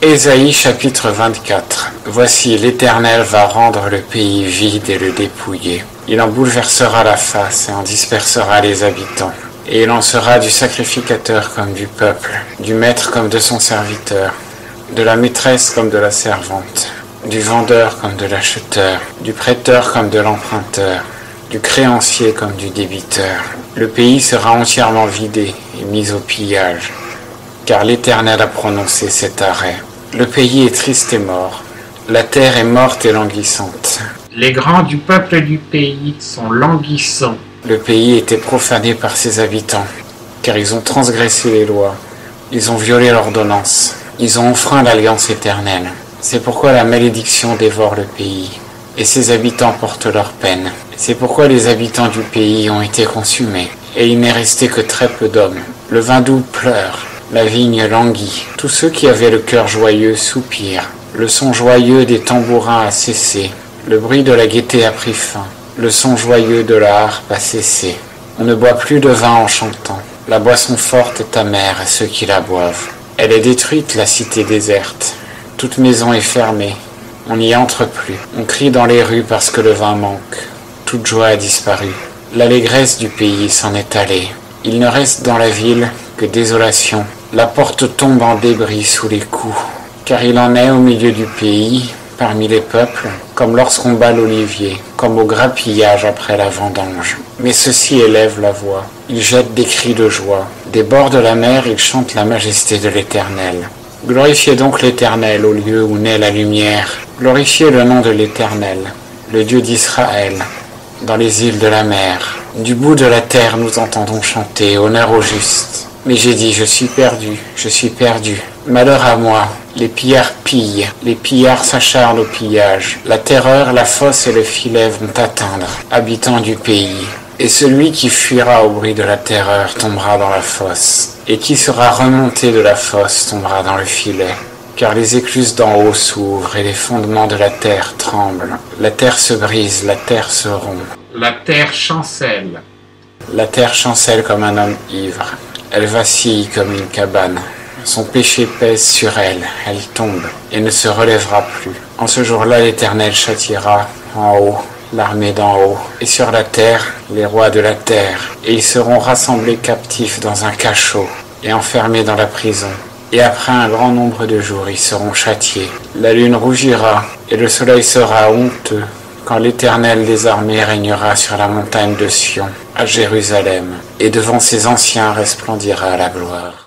Ésaïe chapitre 24. Voici, l'Éternel va rendre le pays vide et le dépouiller. Il en bouleversera la face et en dispersera les habitants. Et il en sera du sacrificateur comme du peuple, du maître comme de son serviteur, de la maîtresse comme de la servante, du vendeur comme de l'acheteur, du prêteur comme de l'emprunteur, du créancier comme du débiteur. Le pays sera entièrement vidé et mis au pillage, car l'Éternel a prononcé cet arrêt. Le pays est triste et mort, la terre est morte et languissante. Les grands du peuple du pays sont languissants. Le pays était profané par ses habitants, car ils ont transgressé les lois, ils ont violé l'ordonnance, ils ont enfreint l'alliance éternelle. C'est pourquoi la malédiction dévore le pays, et ses habitants portent leur peine. C'est pourquoi les habitants du pays ont été consumés, et il n'est resté que très peu d'hommes. Le vin doux pleure, la vigne languit, tous ceux qui avaient le cœur joyeux soupirent. Le son joyeux des tambourins a cessé, le bruit de la gaieté a pris fin, le son joyeux de la harpe a cessé. On ne boit plus de vin en chantant, la boisson forte est amère à ceux qui la boivent. Elle est détruite, la cité déserte, toute maison est fermée, on n'y entre plus. On crie dans les rues parce que le vin manque, toute joie a disparu. L'allégresse du pays s'en est allée, il ne reste dans la ville que désolation. La porte tombe en débris sous les coups, car il en est au milieu du pays, parmi les peuples, comme lorsqu'on bat l'olivier, comme au grappillage après la vendange. Mais ceux-ci élèvent la voix, ils jettent des cris de joie. Des bords de la mer, ils chantent la majesté de l'Éternel. Glorifiez donc l'Éternel au lieu où naît la lumière. Glorifiez le nom de l'Éternel, le Dieu d'Israël, dans les îles de la mer. Du bout de la terre, nous entendons chanter, honneur au juste. Mais j'ai dit, je suis perdu. Malheur à moi, les pillards pillent, les pillards s'acharnent au pillage. La terreur, la fosse et le filet vont atteindre, habitants du pays. Et celui qui fuira au bruit de la terreur tombera dans la fosse. Et qui sera remonté de la fosse tombera dans le filet. Car les écluses d'en haut s'ouvrent et les fondements de la terre tremblent. La terre se brise, la terre se rompt. La terre chancelle. La terre chancelle comme un homme ivre. Elle vacille comme une cabane. Son péché pèse sur elle, elle tombe et ne se relèvera plus. En ce jour-là, l'Éternel châtiera en haut l'armée d'en haut, et sur la terre, les rois de la terre. Et ils seront rassemblés captifs dans un cachot et enfermés dans la prison. Et après un grand nombre de jours, ils seront châtiés. La lune rougira et le soleil sera honteux quand l'Éternel des armées régnera sur la montagne de Sion, à Jérusalem, et devant ses anciens resplendira la gloire.